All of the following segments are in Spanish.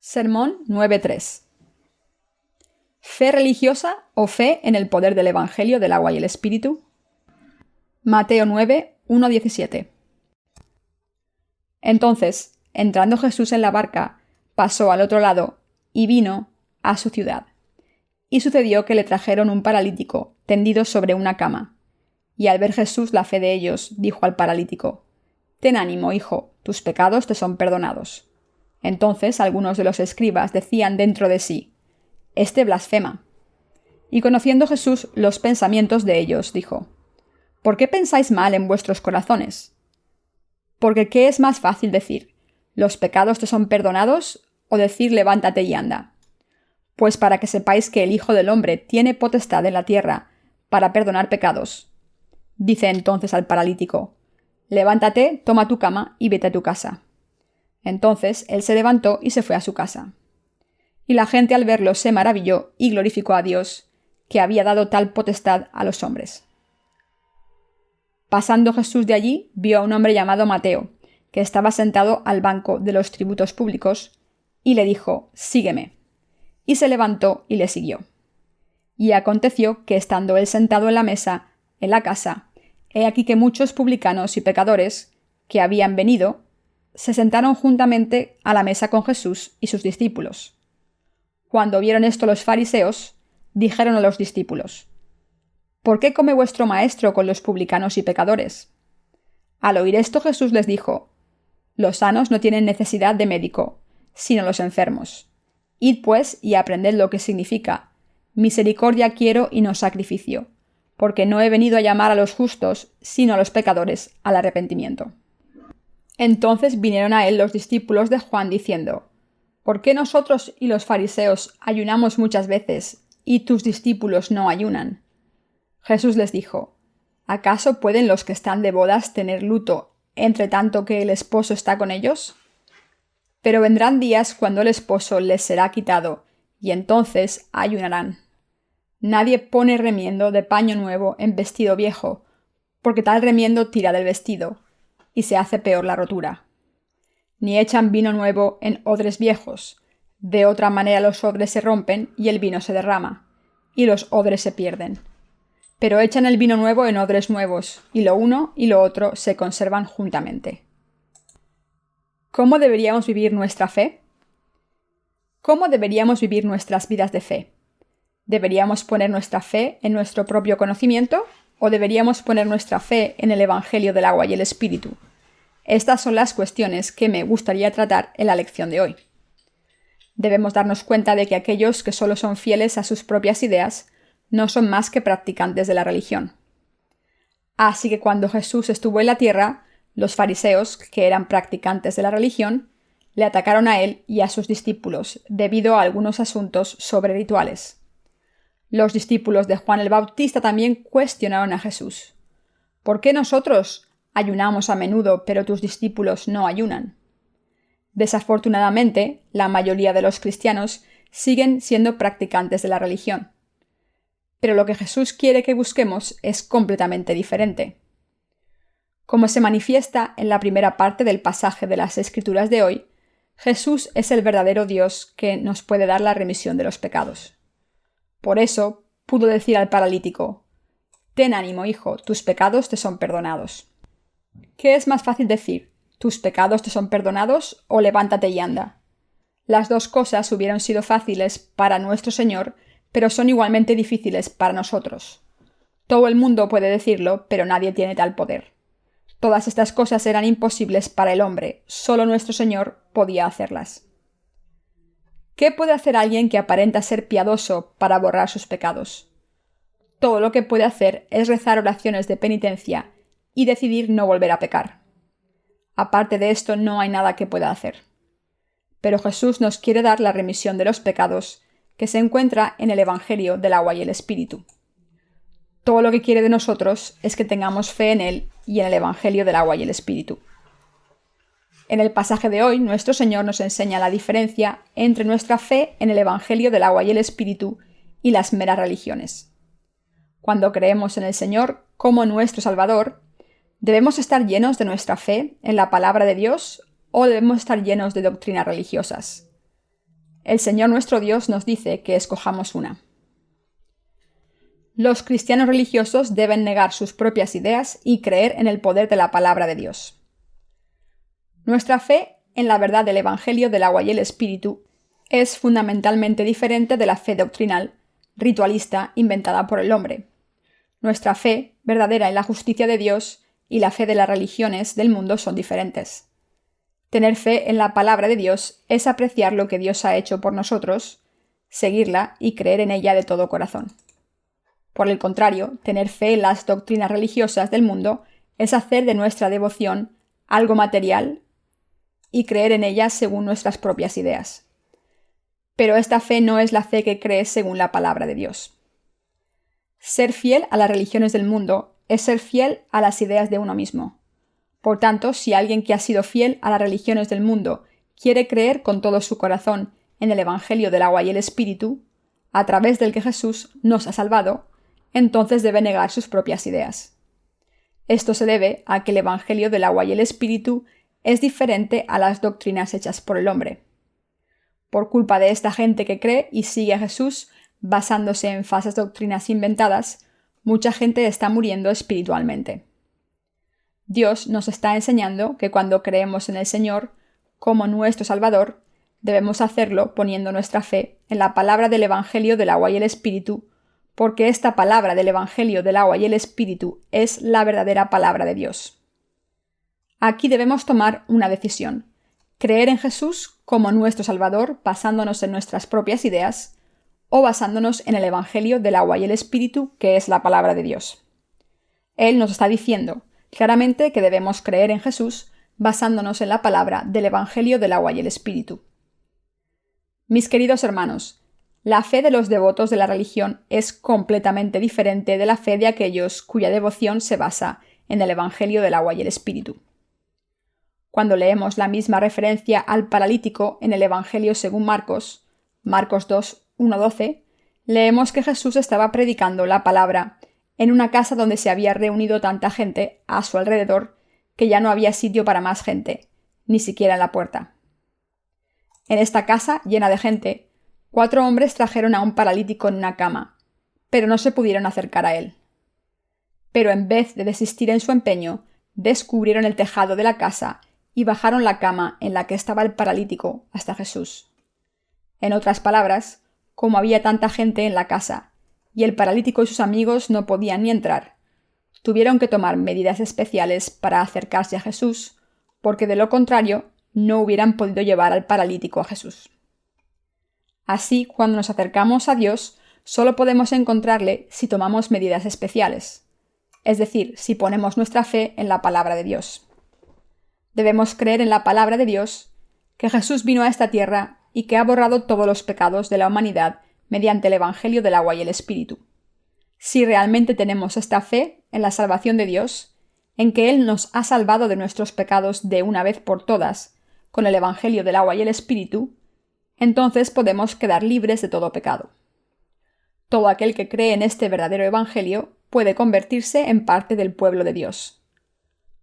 Sermón 9.3. ¿Fe religiosa o fe en el poder del Evangelio del agua y el Espíritu? Mateo 9:1-17. Entonces, entrando Jesús en la barca, pasó al otro lado y vino a su ciudad. Y sucedió que le trajeron un paralítico tendido sobre una cama. Y al ver Jesús la fe de ellos, dijo al paralítico: «Ten ánimo, hijo, tus pecados te son perdonados». Entonces algunos de los escribas decían dentro de sí: «Este blasfema». Y conociendo Jesús los pensamientos de ellos, dijo: «¿Por qué pensáis mal en vuestros corazones? Porque ¿qué es más fácil decir: los pecados te son perdonados, o decir: levántate y anda? Pues para que sepáis que el Hijo del Hombre tiene potestad en la tierra para perdonar pecados». Dice entonces al paralítico: «Levántate, toma tu cama y vete a tu casa». Entonces él se levantó y se fue a su casa. Y la gente al verlo se maravilló y glorificó a Dios, que había dado tal potestad a los hombres. Pasando Jesús de allí, vio a un hombre llamado Mateo, que estaba sentado al banco de los tributos públicos, y le dijo: «Sígueme». Y se levantó y le siguió. Y aconteció que estando él sentado en la mesa, en la casa, he aquí que muchos publicanos y pecadores, que habían venido, se sentaron juntamente a la mesa con Jesús y sus discípulos. Cuando vieron esto los fariseos, dijeron a los discípulos: «¿Por qué come vuestro maestro con los publicanos y pecadores?». Al oír esto Jesús les dijo: «Los sanos no tienen necesidad de médico, sino los enfermos. Id pues y aprended lo que significa: misericordia quiero y no sacrificio, porque no he venido a llamar a los justos, sino a los pecadores al arrepentimiento». Entonces vinieron a él los discípulos de Juan diciendo: «¿Por qué nosotros y los fariseos ayunamos muchas veces, y tus discípulos no ayunan?». Jesús les dijo: «¿Acaso pueden los que están de bodas tener luto entre tanto que el esposo está con ellos? Pero vendrán días cuando el esposo les será quitado, y entonces ayunarán. Nadie pone remiendo de paño nuevo en vestido viejo, porque tal remiendo tira del vestido, y se hace peor la rotura. Ni echan vino nuevo en odres viejos, de otra manera los odres se rompen y el vino se derrama, y los odres se pierden. Pero echan el vino nuevo en odres nuevos, y lo uno y lo otro se conservan juntamente». ¿Cómo deberíamos vivir nuestra fe? ¿Cómo deberíamos vivir nuestras vidas de fe? ¿Deberíamos poner nuestra fe en nuestro propio conocimiento o deberíamos poner nuestra fe en el Evangelio del agua y el Espíritu? Estas son las cuestiones que me gustaría tratar en la lección de hoy. Debemos darnos cuenta de que aquellos que solo son fieles a sus propias ideas no son más que practicantes de la religión. Así que cuando Jesús estuvo en la tierra, los fariseos, que eran practicantes de la religión, le atacaron a él y a sus discípulos debido a algunos asuntos sobre rituales. Los discípulos de Juan el Bautista también cuestionaron a Jesús: «¿Por qué nosotros ayunamos a menudo, pero tus discípulos no ayunan?». Desafortunadamente, la mayoría de los cristianos siguen siendo practicantes de la religión. Pero lo que Jesús quiere que busquemos es completamente diferente. Como se manifiesta en la primera parte del pasaje de las Escrituras de hoy, Jesús es el verdadero Dios que nos puede dar la remisión de los pecados. Por eso pudo decir al paralítico: «Ten ánimo, hijo, tus pecados te son perdonados». ¿Qué es más fácil decir: «tus pecados te son perdonados» o «levántate y anda»? Las dos cosas hubieran sido fáciles para nuestro Señor, pero son igualmente difíciles para nosotros. Todo el mundo puede decirlo, pero nadie tiene tal poder. Todas estas cosas eran imposibles para el hombre, solo nuestro Señor podía hacerlas. ¿Qué puede hacer alguien que aparenta ser piadoso para borrar sus pecados? Todo lo que puede hacer es rezar oraciones de penitencia y decidir no volver a pecar. Aparte de esto, no hay nada que pueda hacer. Pero Jesús nos quiere dar la remisión de los pecados que se encuentra en el Evangelio del agua y el Espíritu. Todo lo que quiere de nosotros es que tengamos fe en Él y en el Evangelio del agua y el Espíritu. En el pasaje de hoy, nuestro Señor nos enseña la diferencia entre nuestra fe en el Evangelio del agua y el Espíritu y las meras religiones. Cuando creemos en el Señor como nuestro Salvador, ¿debemos estar llenos de nuestra fe en la palabra de Dios o debemos estar llenos de doctrinas religiosas? El Señor nuestro Dios nos dice que escojamos una. Los cristianos religiosos deben negar sus propias ideas y creer en el poder de la palabra de Dios. Nuestra fe en la verdad del Evangelio del agua y el Espíritu es fundamentalmente diferente de la fe doctrinal, ritualista, inventada por el hombre. Nuestra fe verdadera en la justicia de Dios y la fe de las religiones del mundo son diferentes. Tener fe en la palabra de Dios es apreciar lo que Dios ha hecho por nosotros, seguirla y creer en ella de todo corazón. Por el contrario, tener fe en las doctrinas religiosas del mundo es hacer de nuestra devoción algo material y creer en ella según nuestras propias ideas. Pero esta fe no es la fe que cree según la palabra de Dios. Ser fiel a las religiones del mundo es ser fiel a las ideas de uno mismo. Por tanto, si alguien que ha sido fiel a las religiones del mundo quiere creer con todo su corazón en el Evangelio del agua y el Espíritu, a través del que Jesús nos ha salvado, entonces debe negar sus propias ideas. Esto se debe a que el Evangelio del agua y el Espíritu es diferente a las doctrinas hechas por el hombre. Por culpa de esta gente que cree y sigue a Jesús basándose en falsas doctrinas inventadas, mucha gente está muriendo espiritualmente. Dios nos está enseñando que cuando creemos en el Señor como nuestro Salvador, debemos hacerlo poniendo nuestra fe en la palabra del Evangelio del agua y el Espíritu, porque esta palabra del Evangelio del agua y el Espíritu es la verdadera palabra de Dios. Aquí debemos tomar una decisión: creer en Jesús como nuestro Salvador basándonos en nuestras propias ideas, o basándonos en el Evangelio del agua y el Espíritu, que es la palabra de Dios. Él nos está diciendo claramente que debemos creer en Jesús basándonos en la palabra del Evangelio del agua y el Espíritu. Mis queridos hermanos, la fe de los devotos de la religión es completamente diferente de la fe de aquellos cuya devoción se basa en el Evangelio del agua y el Espíritu. Cuando leemos la misma referencia al paralítico en el Evangelio según Marcos 2, 1-12, leemos que Jesús estaba predicando la palabra en una casa donde se había reunido tanta gente a su alrededor que ya no había sitio para más gente, ni siquiera en la puerta. En esta casa, llena de gente, 4 hombres trajeron a un paralítico en una cama, pero no se pudieron acercar a él. Pero en vez de desistir en su empeño, descubrieron el tejado de la casa y bajaron la cama en la que estaba el paralítico hasta Jesús. En otras palabras, como había tanta gente en la casa, y el paralítico y sus amigos no podían ni entrar, tuvieron que tomar medidas especiales para acercarse a Jesús, porque de lo contrario no hubieran podido llevar al paralítico a Jesús. Así, cuando nos acercamos a Dios, solo podemos encontrarle si tomamos medidas especiales, es decir, si ponemos nuestra fe en la palabra de Dios. Debemos creer en la palabra de Dios, que Jesús vino a esta tierra y que ha borrado todos los pecados de la humanidad mediante el Evangelio del agua y el Espíritu. Si realmente tenemos esta fe en la salvación de Dios, en que Él nos ha salvado de nuestros pecados de una vez por todas, con el Evangelio del agua y el Espíritu, entonces podemos quedar libres de todo pecado. Todo aquel que cree en este verdadero Evangelio puede convertirse en parte del pueblo de Dios.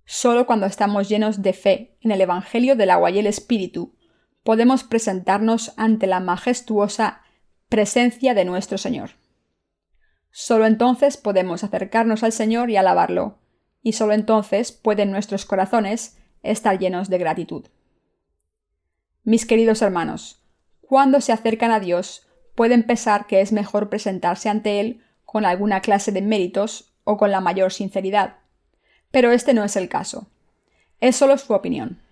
Solo cuando estamos llenos de fe en el Evangelio del agua y el Espíritu, podemos presentarnos ante la majestuosa presencia de nuestro Señor. Solo entonces podemos acercarnos al Señor y alabarlo, y solo entonces pueden nuestros corazones estar llenos de gratitud. Mis queridos hermanos, cuando se acercan a Dios, pueden pensar que es mejor presentarse ante Él con alguna clase de méritos o con la mayor sinceridad, pero este no es el caso. Es solo su opinión.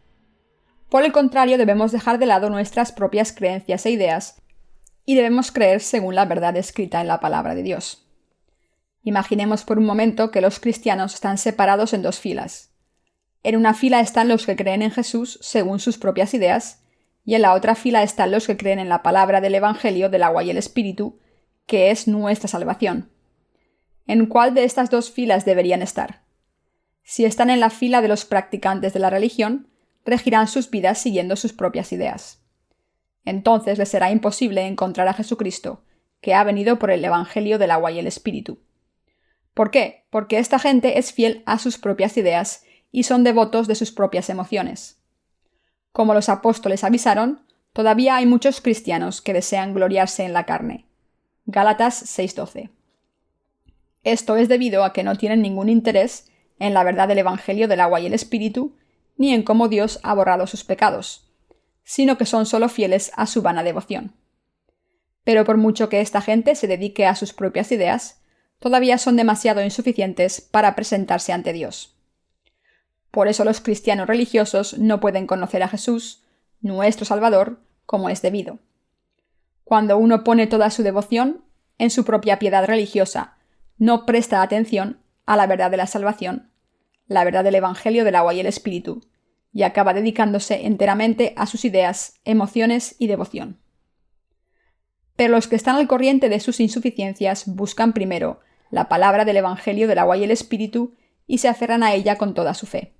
Por el contrario, debemos dejar de lado nuestras propias creencias e ideas y debemos creer según la verdad escrita en la palabra de Dios. Imaginemos por un momento que los cristianos están separados en 2 filas. En una fila están los que creen en Jesús según sus propias ideas, y en la otra fila están los que creen en la palabra del Evangelio del agua y el Espíritu, que es nuestra salvación. ¿En cuál de estas 2 filas deberían estar? Si están en la fila de los practicantes de la religión, regirán sus vidas siguiendo sus propias ideas. Entonces les será imposible encontrar a Jesucristo, que ha venido por el Evangelio del agua y el Espíritu. ¿Por qué? Porque esta gente es fiel a sus propias ideas y son devotos de sus propias emociones. Como los apóstoles avisaron, todavía hay muchos cristianos que desean gloriarse en la carne. Gálatas 6:12. Esto es debido a que no tienen ningún interés en la verdad del Evangelio del agua y el Espíritu, ni en cómo Dios ha borrado sus pecados, sino que son solo fieles a su vana devoción. Pero por mucho que esta gente se dedique a sus propias ideas, todavía son demasiado insuficientes para presentarse ante Dios. Por eso los cristianos religiosos no pueden conocer a Jesús, nuestro Salvador, como es debido. Cuando uno pone toda su devoción en su propia piedad religiosa, no presta atención a la verdad de la salvación, la verdad del Evangelio del agua y el Espíritu, y acaba dedicándose enteramente a sus ideas, emociones y devoción. Pero los que están al corriente de sus insuficiencias buscan primero la palabra del Evangelio del agua y el Espíritu y se aferran a ella con toda su fe.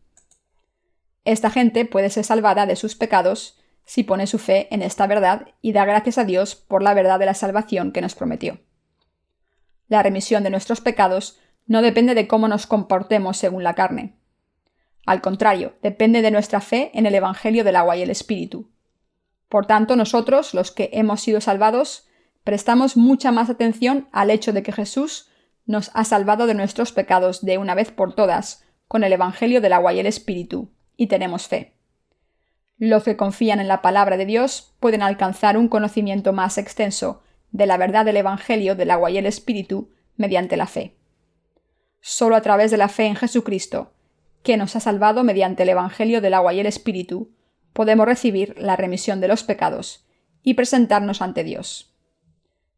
Esta gente puede ser salvada de sus pecados si pone su fe en esta verdad y da gracias a Dios por la verdad de la salvación que nos prometió. La remisión de nuestros pecados no depende de cómo nos comportemos según la carne. Al contrario, depende de nuestra fe en el Evangelio del agua y el Espíritu. Por tanto, nosotros, los que hemos sido salvados, prestamos mucha más atención al hecho de que Jesús nos ha salvado de nuestros pecados de una vez por todas con el Evangelio del agua y el Espíritu, y tenemos fe. Los que confían en la palabra de Dios pueden alcanzar un conocimiento más extenso de la verdad del Evangelio del agua y el Espíritu mediante la fe. Solo a través de la fe en Jesucristo, que nos ha salvado mediante el Evangelio del agua y el Espíritu, podemos recibir la remisión de los pecados y presentarnos ante Dios.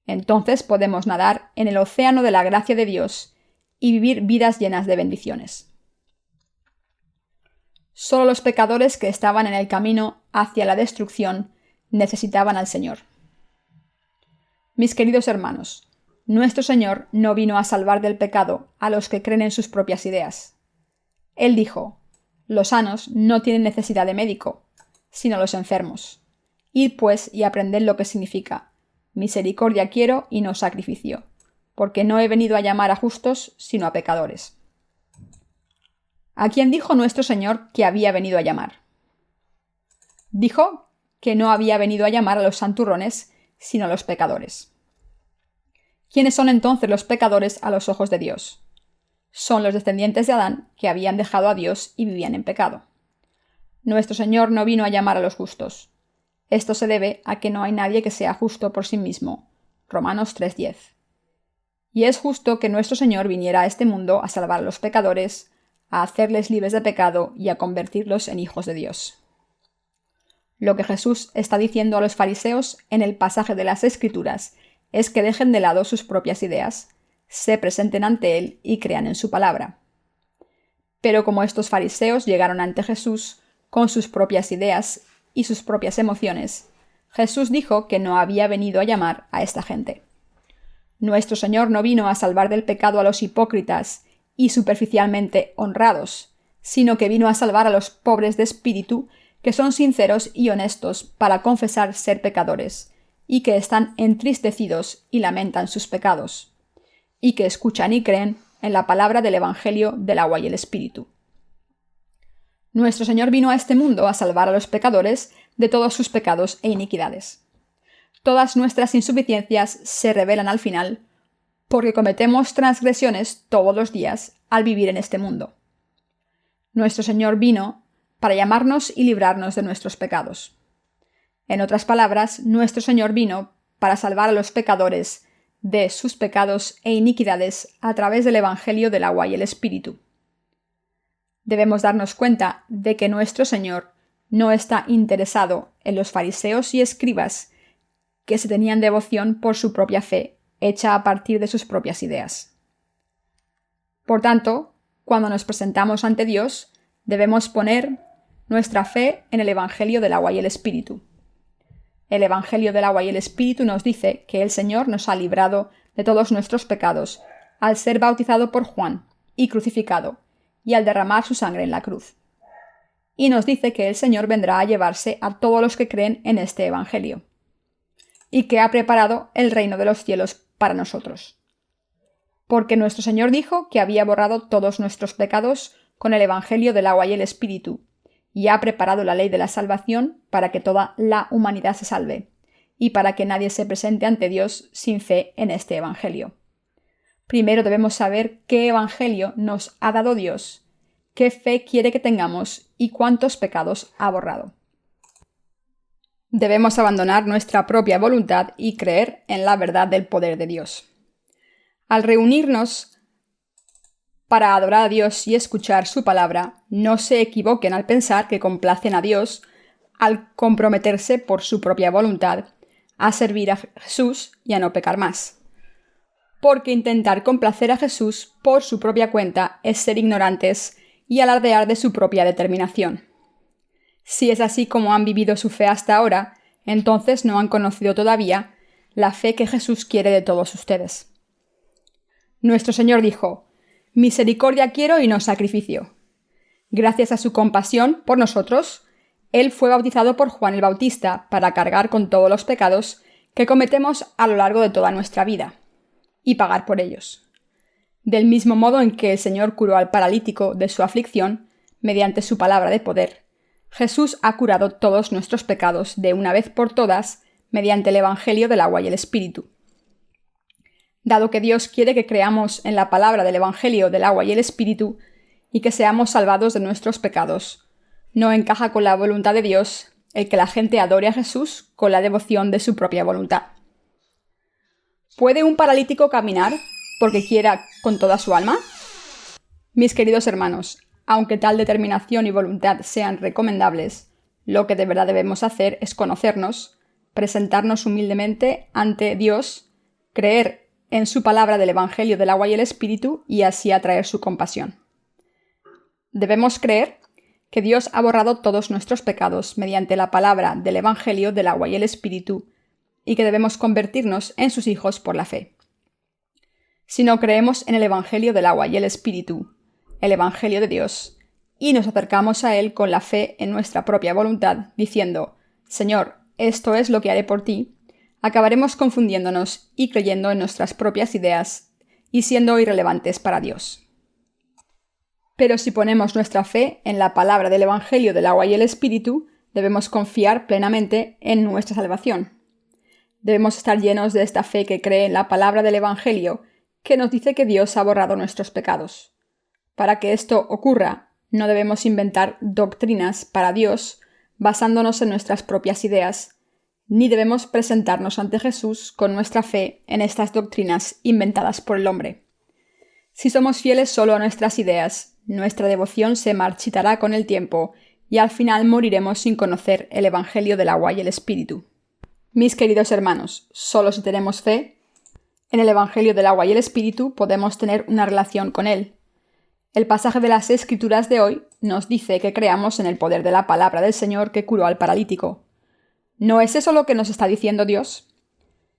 Entonces podemos nadar en el océano de la gracia de Dios y vivir vidas llenas de bendiciones. Solo los pecadores que estaban en el camino hacia la destrucción necesitaban al Señor. Mis queridos hermanos, nuestro Señor no vino a salvar del pecado a los que creen en sus propias ideas. Él dijo: los sanos no tienen necesidad de médico, sino los enfermos. Id pues y aprended lo que significa: misericordia quiero y no sacrificio, porque no he venido a llamar a justos, sino a pecadores. ¿A quién dijo nuestro Señor que había venido a llamar? Dijo que no había venido a llamar a los santurrones, sino a los pecadores. ¿Quiénes son entonces los pecadores a los ojos de Dios? Son los descendientes de Adán que habían dejado a Dios y vivían en pecado. Nuestro Señor no vino a llamar a los justos. Esto se debe a que no hay nadie que sea justo por sí mismo. Romanos 3:10. Y es justo que nuestro Señor viniera a este mundo a salvar a los pecadores, a hacerles libres de pecado y a convertirlos en hijos de Dios. Lo que Jesús está diciendo a los fariseos en el pasaje de las Escrituras es que dejen de lado sus propias ideas, se presenten ante Él y crean en su palabra. Pero como estos fariseos llegaron ante Jesús con sus propias ideas y sus propias emociones, Jesús dijo que no había venido a llamar a esta gente. Nuestro Señor no vino a salvar del pecado a los hipócritas y superficialmente honrados, sino que vino a salvar a los pobres de espíritu que son sinceros y honestos para confesar ser pecadores, y que están entristecidos y lamentan sus pecados, y que escuchan y creen en la palabra del Evangelio del agua y el Espíritu. Nuestro Señor vino a este mundo a salvar a los pecadores de todos sus pecados e iniquidades. Todas nuestras insuficiencias se revelan al final, porque cometemos transgresiones todos los días al vivir en este mundo. Nuestro Señor vino para llamarnos y librarnos de nuestros pecados. En otras palabras, nuestro Señor vino para salvar a los pecadores de sus pecados e iniquidades a través del Evangelio del agua y el Espíritu. Debemos darnos cuenta de que nuestro Señor no está interesado en los fariseos y escribas que se tenían devoción por su propia fe, hecha a partir de sus propias ideas. Por tanto, cuando nos presentamos ante Dios, debemos poner nuestra fe en el Evangelio del agua y el Espíritu. El Evangelio del agua y el Espíritu nos dice que el Señor nos ha librado de todos nuestros pecados al ser bautizado por Juan y crucificado, y al derramar su sangre en la cruz. Y nos dice que el Señor vendrá a llevarse a todos los que creen en este Evangelio, y que ha preparado el reino de los cielos para nosotros. Porque nuestro Señor dijo que había borrado todos nuestros pecados con el Evangelio del agua y el Espíritu, y ha preparado la ley de la salvación para que toda la humanidad se salve, y para que nadie se presente ante Dios sin fe en este Evangelio. Primero debemos saber qué Evangelio nos ha dado Dios, qué fe quiere que tengamos y cuántos pecados ha borrado. Debemos abandonar nuestra propia voluntad y creer en la verdad del poder de Dios. Al reunirnos para adorar a Dios y escuchar su palabra, no se equivoquen al pensar que complacen a Dios al comprometerse por su propia voluntad a servir a Jesús y a no pecar más. Porque intentar complacer a Jesús por su propia cuenta es ser ignorantes y alardear de su propia determinación. Si es así como han vivido su fe hasta ahora, entonces no han conocido todavía la fe que Jesús quiere de todos ustedes. Nuestro Señor dijo: «Misericordia quiero y no sacrificio». Gracias a su compasión por nosotros, Él fue bautizado por Juan el Bautista para cargar con todos los pecados que cometemos a lo largo de toda nuestra vida y pagar por ellos. Del mismo modo en que el Señor curó al paralítico de su aflicción mediante su palabra de poder, Jesús ha curado todos nuestros pecados de una vez por todas mediante el Evangelio del agua y el Espíritu. Dado que Dios quiere que creamos en la palabra del Evangelio del agua y el Espíritu y que seamos salvados de nuestros pecados, no encaja con la voluntad de Dios el que la gente adore a Jesús con la devoción de su propia voluntad. ¿Puede un paralítico caminar porque quiera con toda su alma? Mis queridos hermanos, aunque tal determinación y voluntad sean recomendables, lo que de verdad debemos hacer es conocernos, presentarnos humildemente ante Dios, creer en su palabra del Evangelio del agua y el Espíritu y así atraer su compasión. Debemos creer que Dios ha borrado todos nuestros pecados mediante la palabra del Evangelio del agua y el Espíritu y que debemos convertirnos en sus hijos por la fe. Si no creemos en el Evangelio del agua y el Espíritu, el Evangelio de Dios, y nos acercamos a Él con la fe en nuestra propia voluntad, diciendo: «Señor, esto es lo que haré por ti», acabaremos confundiéndonos y creyendo en nuestras propias ideas y siendo irrelevantes para Dios. Pero si ponemos nuestra fe en la palabra del Evangelio del agua y el Espíritu, debemos confiar plenamente en nuestra salvación. Debemos estar llenos de esta fe que cree en la palabra del Evangelio, que nos dice que Dios ha borrado nuestros pecados. Para que esto ocurra, no debemos inventar doctrinas para Dios basándonos en nuestras propias ideas, ni debemos presentarnos ante Jesús con nuestra fe en estas doctrinas inventadas por el hombre. Si somos fieles solo a nuestras ideas, nuestra devoción se marchitará con el tiempo y al final moriremos sin conocer el Evangelio del agua y el Espíritu. Mis queridos hermanos, solo si tenemos fe en el Evangelio del agua y el Espíritu podemos tener una relación con Él. El pasaje de las Escrituras de hoy nos dice que creamos en el poder de la palabra del Señor que curó al paralítico. ¿No es eso lo que nos está diciendo Dios?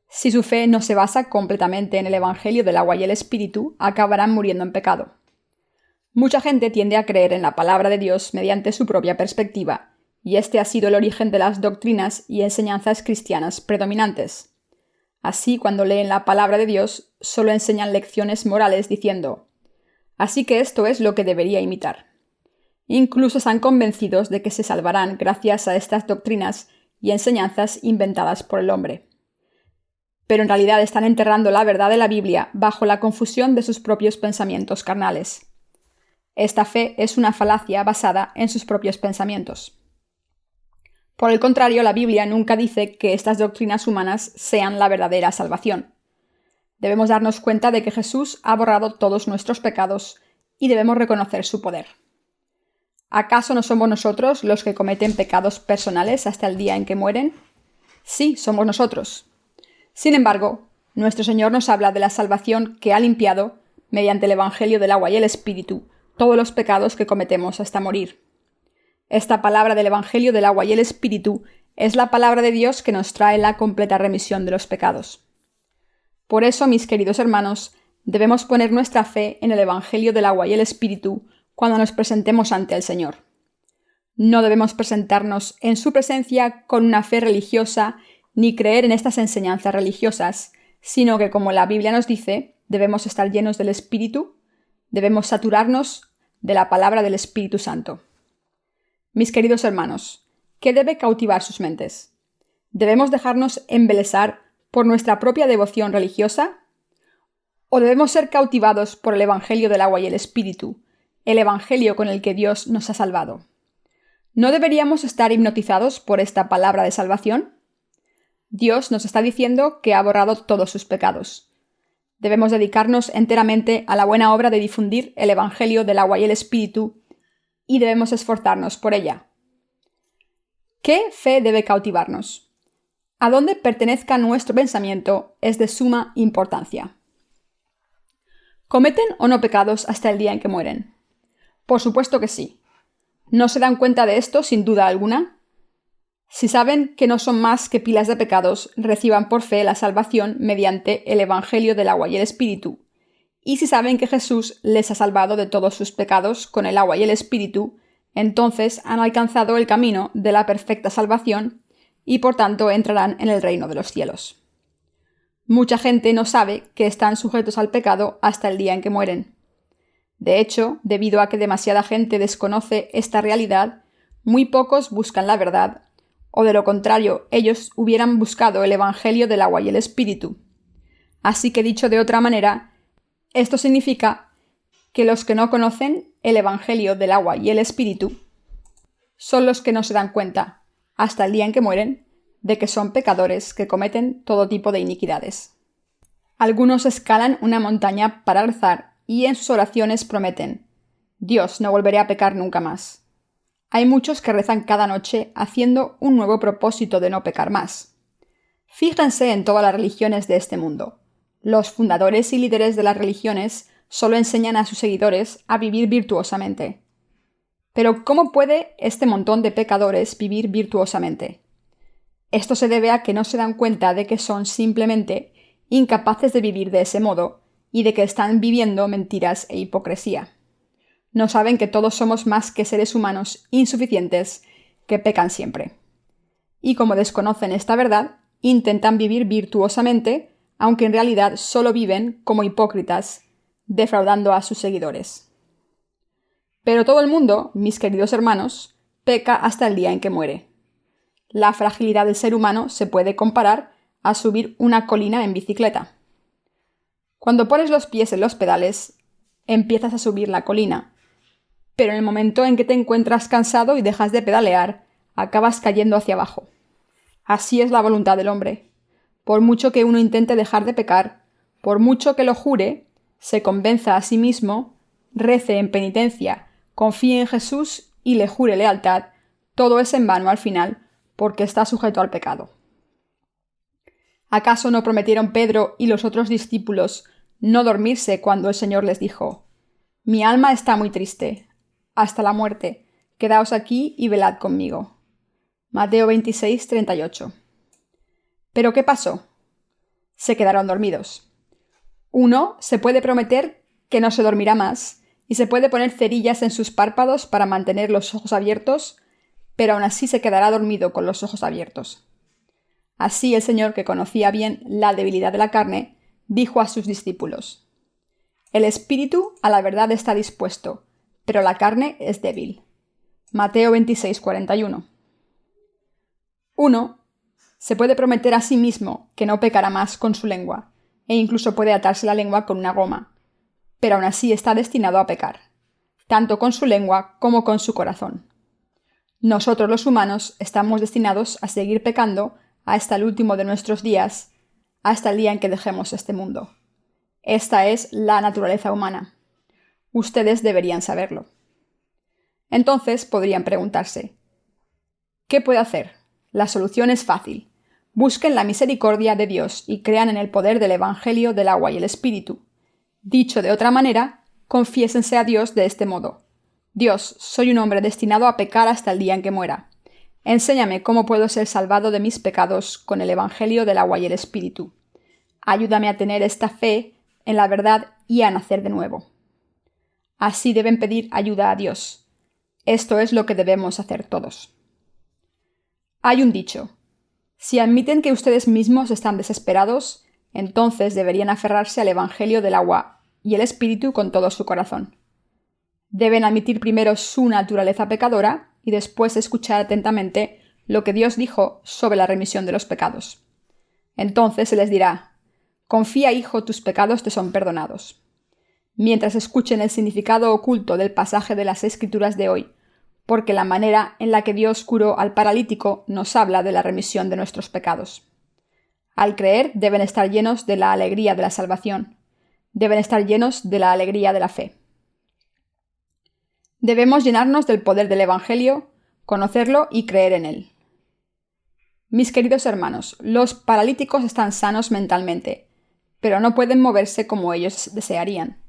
Si su fe no se basa completamente en el Evangelio del agua y el Espíritu, acabarán muriendo en pecado. Mucha gente tiende a creer en la palabra de Dios mediante su propia perspectiva, y este ha sido el origen de las doctrinas y enseñanzas cristianas predominantes. Así, cuando leen la palabra de Dios, solo enseñan lecciones morales diciendo: «Así que esto es lo que debería imitar». Incluso están convencidos de que se salvarán gracias a estas doctrinas y enseñanzas inventadas por el hombre. Pero en realidad están enterrando la verdad de la Biblia bajo la confusión de sus propios pensamientos carnales. Esta fe es una falacia basada en sus propios pensamientos. Por el contrario, la Biblia nunca dice que estas doctrinas humanas sean la verdadera salvación. Debemos darnos cuenta de que Jesús ha borrado todos nuestros pecados y debemos reconocer su poder. ¿Acaso no somos nosotros los que cometen pecados personales hasta el día en que mueren? Sí, somos nosotros. Sin embargo, nuestro Señor nos habla de la salvación que ha limpiado, mediante el Evangelio del agua y el Espíritu, todos los pecados que cometemos hasta morir. Esta palabra del Evangelio del agua y el Espíritu es la palabra de Dios que nos trae la completa remisión de los pecados. Por eso, mis queridos hermanos, debemos poner nuestra fe en el Evangelio del agua y el Espíritu cuando nos presentemos ante el Señor. No debemos presentarnos en su presencia con una fe religiosa ni creer en estas enseñanzas religiosas, sino que, como la Biblia nos dice, debemos estar llenos del Espíritu, debemos saturarnos de la palabra del Espíritu Santo. Mis queridos hermanos, ¿qué debe cautivar sus mentes? ¿Debemos dejarnos embelesar por nuestra propia devoción religiosa? ¿O debemos ser cautivados por el Evangelio del agua y el Espíritu, el Evangelio con el que Dios nos ha salvado? ¿No deberíamos estar hipnotizados por esta palabra de salvación? Dios nos está diciendo que ha borrado todos sus pecados. Debemos dedicarnos enteramente a la buena obra de difundir el Evangelio del agua y el Espíritu y debemos esforzarnos por ella. ¿Qué fe debe cautivarnos? A dónde pertenezca nuestro pensamiento es de suma importancia. ¿Cometen o no pecados hasta el día en que mueren? Por supuesto que sí. ¿No se dan cuenta de esto sin duda alguna? Si saben que no son más que pilas de pecados, reciban por fe la salvación mediante el Evangelio del agua y el Espíritu. Y si saben que Jesús les ha salvado de todos sus pecados con el agua y el Espíritu, entonces han alcanzado el camino de la perfecta salvación y por tanto entrarán en el reino de los cielos. Mucha gente no sabe que están sujetos al pecado hasta el día en que mueren. De hecho, debido a que demasiada gente desconoce esta realidad, muy pocos buscan la verdad, o de lo contrario, ellos hubieran buscado el Evangelio del agua y el Espíritu. Así que dicho de otra manera, esto significa que los que no conocen el Evangelio del agua y el Espíritu son los que no se dan cuenta, hasta el día en que mueren, de que son pecadores que cometen todo tipo de iniquidades. Algunos escalan una montaña para rezar y en sus oraciones prometen: Dios, no volveré a pecar nunca más. Hay muchos que rezan cada noche haciendo un nuevo propósito de no pecar más. Fíjense en todas las religiones de este mundo. Los fundadores y líderes de las religiones solo enseñan a sus seguidores a vivir virtuosamente. Pero ¿cómo puede este montón de pecadores vivir virtuosamente? Esto se debe a que no se dan cuenta de que son simplemente incapaces de vivir de ese modo y de que están viviendo mentiras e hipocresía. No saben que todos somos más que seres humanos insuficientes que pecan siempre. Y como desconocen esta verdad, intentan vivir virtuosamente, aunque en realidad solo viven como hipócritas, defraudando a sus seguidores. Pero todo el mundo, mis queridos hermanos, peca hasta el día en que muere. La fragilidad del ser humano se puede comparar a subir una colina en bicicleta. Cuando pones los pies en los pedales, empiezas a subir la colina, pero en el momento en que te encuentras cansado y dejas de pedalear, acabas cayendo hacia abajo. Así es la voluntad del hombre. Por mucho que uno intente dejar de pecar, por mucho que lo jure, se convenza a sí mismo, rece en penitencia, confíe en Jesús y le jure lealtad, todo es en vano al final, porque está sujeto al pecado. ¿Acaso no prometieron Pedro y los otros discípulos no dormirse cuando el Señor les dijo: Mi alma está muy triste, hasta la muerte, quedaos aquí y velad conmigo? Mateo 26, 38. ¿Pero qué pasó? Se quedaron dormidos. Uno se puede prometer que no se dormirá más, y se puede poner cerillas en sus párpados para mantener los ojos abiertos, pero aún así se quedará dormido con los ojos abiertos. Así el Señor, que conocía bien la debilidad de la carne, dijo a sus discípulos: El espíritu a la verdad está dispuesto, pero la carne es débil. Mateo 26, 41. Uno se puede prometer a sí mismo que no pecará más con su lengua, e incluso puede atarse la lengua con una goma, pero aún así está destinado a pecar, tanto con su lengua como con su corazón. Nosotros los humanos estamos destinados a seguir pecando hasta el último de nuestros días, hasta el día en que dejemos este mundo. Esta es la naturaleza humana. Ustedes deberían saberlo. Entonces podrían preguntarse: ¿qué puedo hacer? La solución es fácil. Busquen la misericordia de Dios y crean en el poder del Evangelio del agua y el Espíritu. Dicho de otra manera, confiésense a Dios de este modo: Dios, soy un hombre destinado a pecar hasta el día en que muera. Enséñame cómo puedo ser salvado de mis pecados con el Evangelio del agua y el Espíritu. Ayúdame a tener esta fe en la verdad y a nacer de nuevo. Así deben pedir ayuda a Dios. Esto es lo que debemos hacer todos. Hay un dicho: si admiten que ustedes mismos están desesperados, entonces deberían aferrarse al Evangelio del agua y el Espíritu con todo su corazón. Deben admitir primero su naturaleza pecadora y después escuchar atentamente lo que Dios dijo sobre la remisión de los pecados. Entonces se les dirá: confía, hijo, tus pecados te son perdonados. Mientras escuchen el significado oculto del pasaje de las Escrituras de hoy, porque la manera en la que Dios curó al paralítico nos habla de la remisión de nuestros pecados. Al creer, deben estar llenos de la alegría de la salvación. Deben estar llenos de la alegría de la fe. Debemos llenarnos del poder del Evangelio, conocerlo y creer en él. Mis queridos hermanos, los paralíticos están sanos mentalmente, pero no pueden moverse como ellos desearían.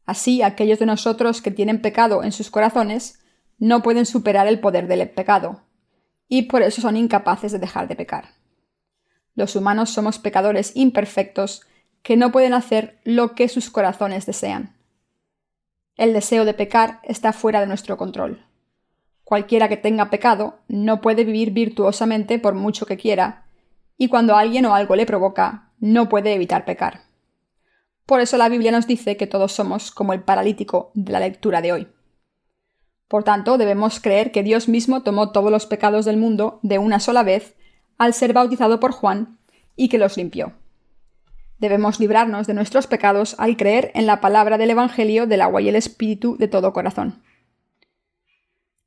Así, aquellos de nosotros que tienen pecado en sus corazones no pueden superar el poder del pecado, y por eso son incapaces de dejar de pecar. Los humanos somos pecadores imperfectos que no pueden hacer lo que sus corazones desean. El deseo de pecar está fuera de nuestro control. Cualquiera que tenga pecado no puede vivir virtuosamente por mucho que quiera, y cuando alguien o algo le provoca, no puede evitar pecar. Por eso la Biblia nos dice que todos somos como el paralítico de la lectura de hoy. Por tanto, debemos creer que Dios mismo tomó todos los pecados del mundo de una sola vez al ser bautizado por Juan y que los limpió. Debemos librarnos de nuestros pecados al creer en la palabra del Evangelio del agua y el Espíritu de todo corazón.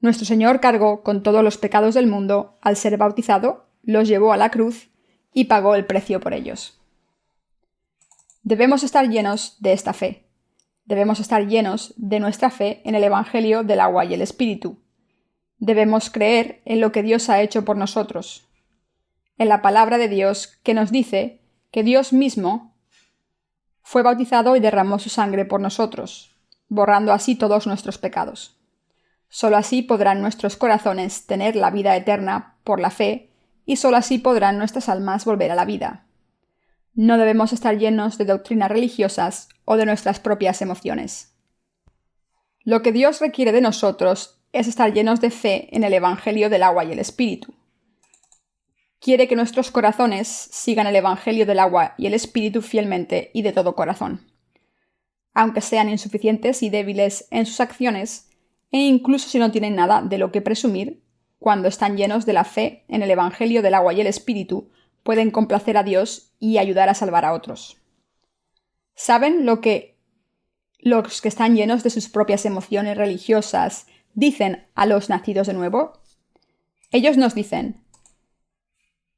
Nuestro Señor cargó con todos los pecados del mundo al ser bautizado, los llevó a la cruz y pagó el precio por ellos. Debemos estar llenos de esta fe. Debemos estar llenos de nuestra fe en el Evangelio del agua y el Espíritu. Debemos creer en lo que Dios ha hecho por nosotros, en la palabra de Dios que nos dice que Dios mismo fue bautizado y derramó su sangre por nosotros, borrando así todos nuestros pecados. Solo así podrán nuestros corazones tener la vida eterna por la fe, y solo así podrán nuestras almas volver a la vida. No debemos estar llenos de doctrinas religiosas o de nuestras propias emociones. Lo que Dios requiere de nosotros es estar llenos de fe en el Evangelio del agua y el Espíritu. Quiere que nuestros corazones sigan el Evangelio del agua y el Espíritu fielmente y de todo corazón. Aunque sean insuficientes y débiles en sus acciones, e incluso si no tienen nada de lo que presumir, cuando están llenos de la fe en el Evangelio del agua y el Espíritu, pueden complacer a Dios y ayudar a salvar a otros. ¿Saben lo que los que están llenos de sus propias emociones religiosas dicen a los nacidos de nuevo? Ellos nos dicen: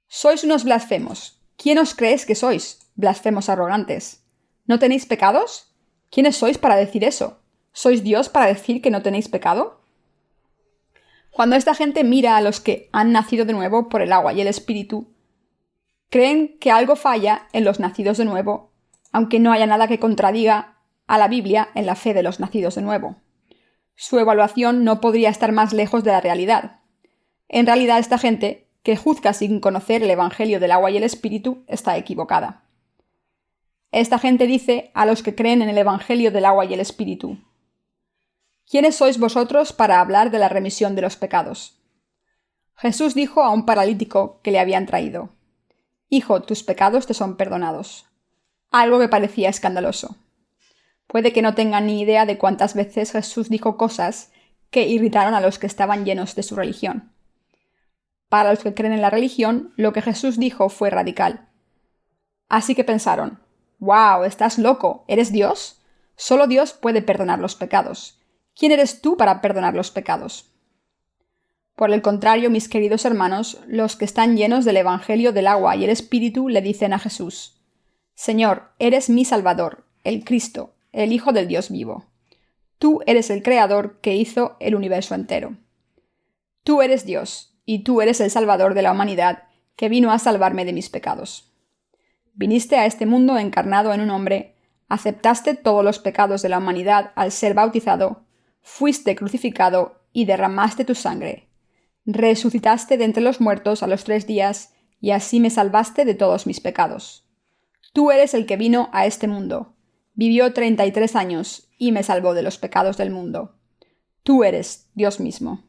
«Sois unos blasfemos. ¿Quién os creéis que sois, blasfemos arrogantes? ¿No tenéis pecados? ¿Quiénes sois para decir eso? ¿Sois Dios para decir que no tenéis pecado?» Cuando esta gente mira a los que han nacido de nuevo por el agua y el Espíritu, creen que algo falla en los nacidos de nuevo, aunque no haya nada que contradiga a la Biblia en la fe de los nacidos de nuevo. Su evaluación no podría estar más lejos de la realidad. En realidad, esta gente, que juzga sin conocer el Evangelio del agua y el Espíritu, está equivocada. Esta gente dice a los que creen en el Evangelio del agua y el Espíritu: «¿Quiénes sois vosotros para hablar de la remisión de los pecados?» Jesús dijo a un paralítico que le habían traído: «Hijo, tus pecados te son perdonados». Algo que parecía escandaloso. Puede que no tengan ni idea de cuántas veces Jesús dijo cosas que irritaron a los que estaban llenos de su religión. Para los que creen en la religión, lo que Jesús dijo fue radical. Así que pensaron: «¡Wow! ¿Estás loco? ¿Eres Dios? Solo Dios puede perdonar los pecados. ¿Quién eres tú para perdonar los pecados?» Por el contrario, mis queridos hermanos, los que están llenos del Evangelio del agua y el Espíritu le dicen a Jesús: «Señor, eres mi Salvador, el Cristo, el Hijo del Dios vivo. Tú eres el Creador que hizo el universo entero. Tú eres Dios, y tú eres el Salvador de la humanidad, que vino a salvarme de mis pecados. Viniste a este mundo encarnado en un hombre, aceptaste todos los pecados de la humanidad al ser bautizado, fuiste crucificado y derramaste tu sangre. Resucitaste de entre los muertos a los 3 días, y así me salvaste de todos mis pecados. Tú eres el que vino a este mundo, vivió 33 años y me salvó de los pecados del mundo. Tú eres Dios mismo».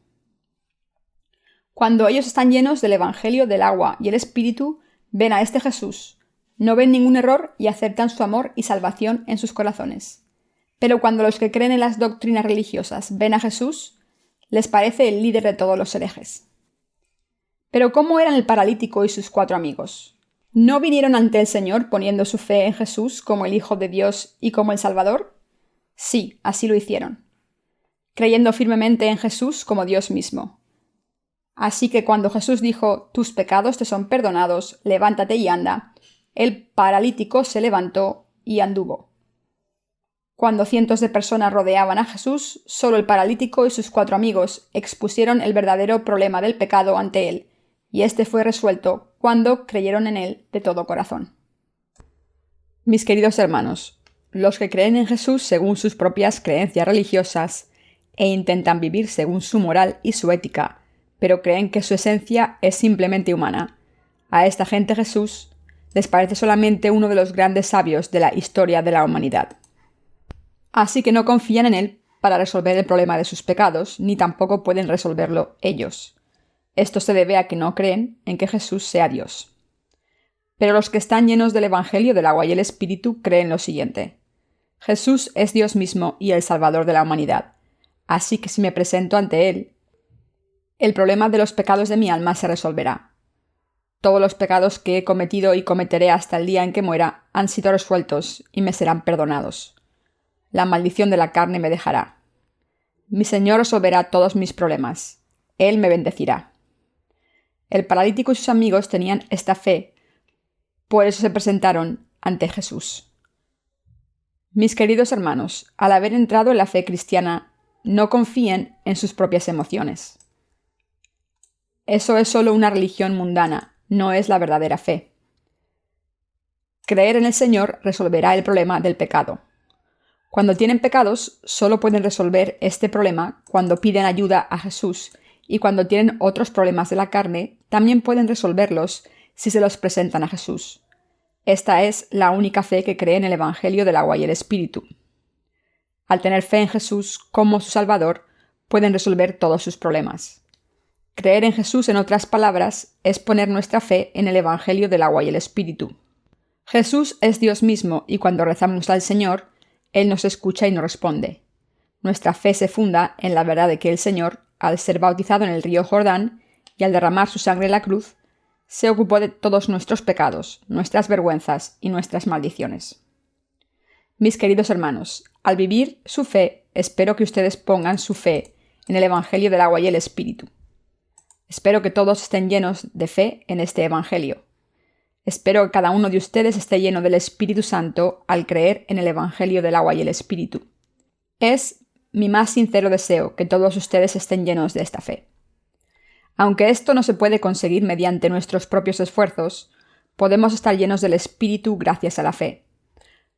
Cuando ellos están llenos del Evangelio del agua y el Espíritu, ven a este Jesús, no ven ningún error y aceptan su amor y salvación en sus corazones. Pero cuando los que creen en las doctrinas religiosas ven a Jesús, Les parece el líder de todos los herejes. Pero ¿cómo eran el paralítico y sus 4 amigos? ¿No vinieron ante el Señor poniendo su fe en Jesús como el Hijo de Dios y como el Salvador? Sí, así lo hicieron, creyendo firmemente en Jesús como Dios mismo. Así que cuando Jesús dijo: «Tus pecados te son perdonados, levántate y anda», el paralítico se levantó y anduvo. Cuando cientos de personas rodeaban a Jesús, solo el paralítico y sus 4 amigos expusieron el verdadero problema del pecado ante él, y este fue resuelto cuando creyeron en él de todo corazón. Mis queridos hermanos, los que creen en Jesús según sus propias creencias religiosas e intentan vivir según su moral y su ética, pero creen que su esencia es simplemente humana, a esta gente Jesús les parece solamente uno de los grandes sabios de la historia de la humanidad. Así que no confían en él para resolver el problema de sus pecados, ni tampoco pueden resolverlo ellos. Esto se debe a que no creen en que Jesús sea Dios. Pero los que están llenos del Evangelio del agua y el Espíritu creen lo siguiente: Jesús es Dios mismo y el Salvador de la humanidad. Así que si me presento ante él, el problema de los pecados de mi alma se resolverá. Todos los pecados que he cometido y cometeré hasta el día en que muera han sido resueltos y me serán perdonados. La maldición de la carne me dejará. Mi Señor resolverá todos mis problemas. Él me bendecirá. El paralítico y sus amigos tenían esta fe, por eso se presentaron ante Jesús. Mis queridos hermanos, al haber entrado en la fe cristiana, no confíen en sus propias emociones. Eso es solo una religión mundana, no es la verdadera fe. Creer en el Señor resolverá el problema del pecado. Cuando tienen pecados, solo pueden resolver este problema cuando piden ayuda a Jesús, y cuando tienen otros problemas de la carne, también pueden resolverlos si se los presentan a Jesús. Esta es la única fe que cree en el Evangelio del agua y el Espíritu. Al tener fe en Jesús como su Salvador, pueden resolver todos sus problemas. Creer en Jesús, en otras palabras, es poner nuestra fe en el Evangelio del agua y el Espíritu. Jesús es Dios mismo y cuando rezamos al Señor, Él nos escucha y nos responde. Nuestra fe se funda en la verdad de que el Señor, al ser bautizado en el río Jordán y al derramar su sangre en la cruz, se ocupó de todos nuestros pecados, nuestras vergüenzas y nuestras maldiciones. Mis queridos hermanos, al vivir su fe, espero que ustedes pongan su fe en el Evangelio del agua y el Espíritu. Espero que todos estén llenos de fe en este Evangelio. Espero que cada uno de ustedes esté lleno del Espíritu Santo al creer en el Evangelio del agua y el Espíritu. Es mi más sincero deseo que todos ustedes estén llenos de esta fe. Aunque esto no se puede conseguir mediante nuestros propios esfuerzos, podemos estar llenos del Espíritu gracias a la fe,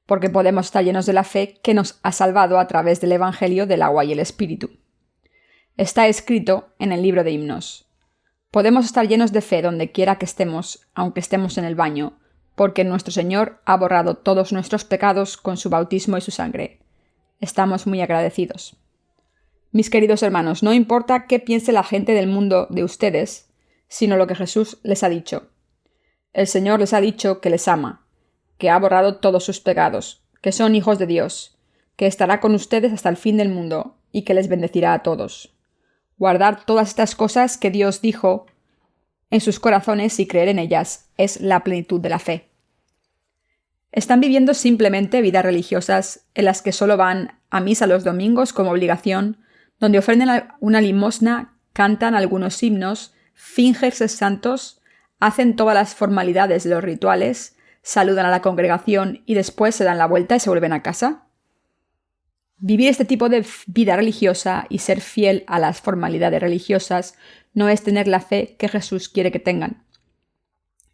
porque podemos estar llenos de la fe que nos ha salvado a través del Evangelio del agua y el Espíritu. Está escrito en el libro de Himnos: podemos estar llenos de fe donde quiera que estemos, aunque estemos en el baño, porque nuestro Señor ha borrado todos nuestros pecados con su bautismo y su sangre. Estamos muy agradecidos. Mis queridos hermanos, no importa qué piense la gente del mundo de ustedes, sino lo que Jesús les ha dicho. El Señor les ha dicho que les ama, que ha borrado todos sus pecados, que son hijos de Dios, que estará con ustedes hasta el fin del mundo y que les bendecirá a todos. Guardar todas estas cosas que Dios dijo en sus corazones y creer en ellas es la plenitud de la fe. Están viviendo simplemente vidas religiosas en las que solo van a misa los domingos como obligación, donde ofrecen una limosna, cantan algunos himnos, fingen ser santos, hacen todas las formalidades de los rituales, saludan a la congregación y después se dan la vuelta y se vuelven a casa. Vivir este tipo de vida religiosa y ser fiel a las formalidades religiosas no es tener la fe que Jesús quiere que tengan.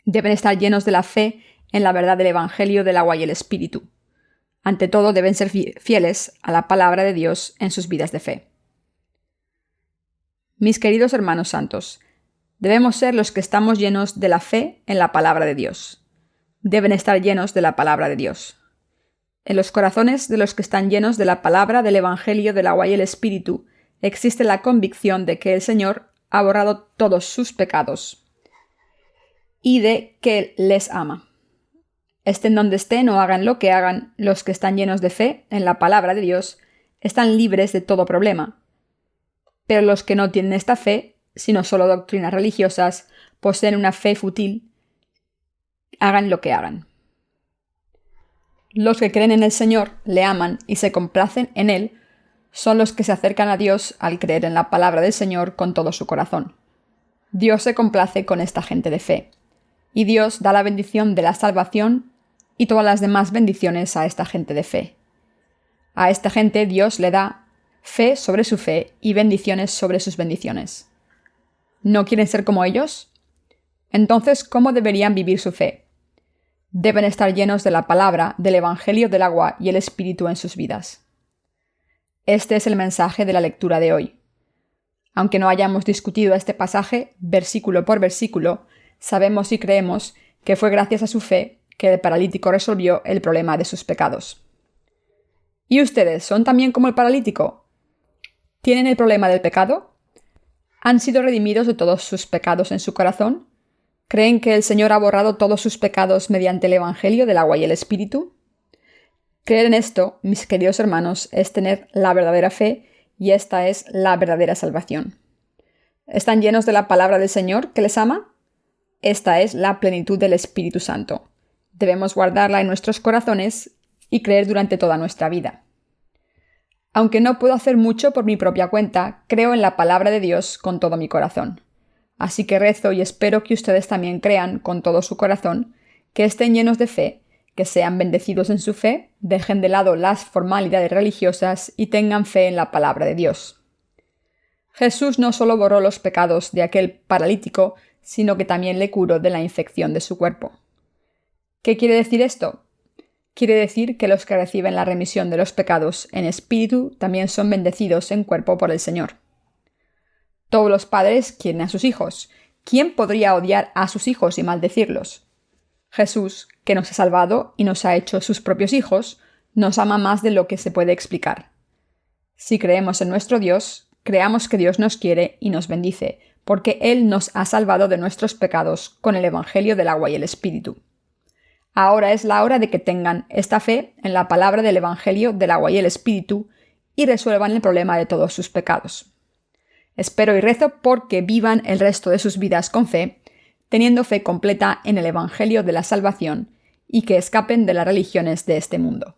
Deben estar llenos de la fe en la verdad del Evangelio del agua y el Espíritu. Ante todo, deben ser fieles a la palabra de Dios en sus vidas de fe. Mis queridos hermanos santos, debemos ser los que estamos llenos de la fe en la palabra de Dios. Deben estar llenos de la palabra de Dios. En los corazones de los que están llenos de la palabra del Evangelio del agua y el Espíritu existe la convicción de que el Señor ha borrado todos sus pecados y de que les ama. Estén donde estén o hagan lo que hagan, los que están llenos de fe en la palabra de Dios están libres de todo problema. Pero los que no tienen esta fe, sino solo doctrinas religiosas, poseen una fe fútil, hagan lo que hagan. Los que creen en el Señor, le aman y se complacen en Él, son los que se acercan a Dios al creer en la palabra del Señor con todo su corazón. Dios se complace con esta gente de fe, y Dios da la bendición de la salvación y todas las demás bendiciones a esta gente de fe. A esta gente Dios le da fe sobre su fe y bendiciones sobre sus bendiciones. ¿No quieren ser como ellos? Entonces, ¿cómo deberían vivir su fe? Deben estar llenos de la palabra, del Evangelio del agua y el Espíritu en sus vidas. Este es el mensaje de la lectura de hoy. Aunque no hayamos discutido este pasaje versículo por versículo, sabemos y creemos que fue gracias a su fe que el paralítico resolvió el problema de sus pecados. ¿Y ustedes son también como el paralítico? ¿Tienen el problema del pecado? ¿Han sido redimidos de todos sus pecados en su corazón? ¿Creen que el Señor ha borrado todos sus pecados mediante el Evangelio del agua y el Espíritu? Creer en esto, mis queridos hermanos, es tener la verdadera fe y esta es la verdadera salvación. ¿Están llenos de la palabra del Señor que les ama? Esta es la plenitud del Espíritu Santo. Debemos guardarla en nuestros corazones y creer durante toda nuestra vida. Aunque no puedo hacer mucho por mi propia cuenta, creo en la palabra de Dios con todo mi corazón. Así que rezo y espero que ustedes también crean con todo su corazón, que estén llenos de fe, que sean bendecidos en su fe, dejen de lado las formalidades religiosas y tengan fe en la palabra de Dios. Jesús no solo borró los pecados de aquel paralítico, sino que también le curó de la infección de su cuerpo. ¿Qué quiere decir esto? Quiere decir que los que reciben la remisión de los pecados en espíritu también son bendecidos en cuerpo por el Señor. Todos los padres quieren a sus hijos. ¿Quién podría odiar a sus hijos y maldecirlos? Jesús, que nos ha salvado y nos ha hecho sus propios hijos, nos ama más de lo que se puede explicar. Si creemos en nuestro Dios, creamos que Dios nos quiere y nos bendice, porque Él nos ha salvado de nuestros pecados con el Evangelio del agua y el Espíritu. Ahora es la hora de que tengan esta fe en la palabra del Evangelio del agua y el Espíritu y resuelvan el problema de todos sus pecados. Espero y rezo porque vivan el resto de sus vidas con fe, teniendo fe completa en el Evangelio de la salvación y que escapen de las religiones de este mundo.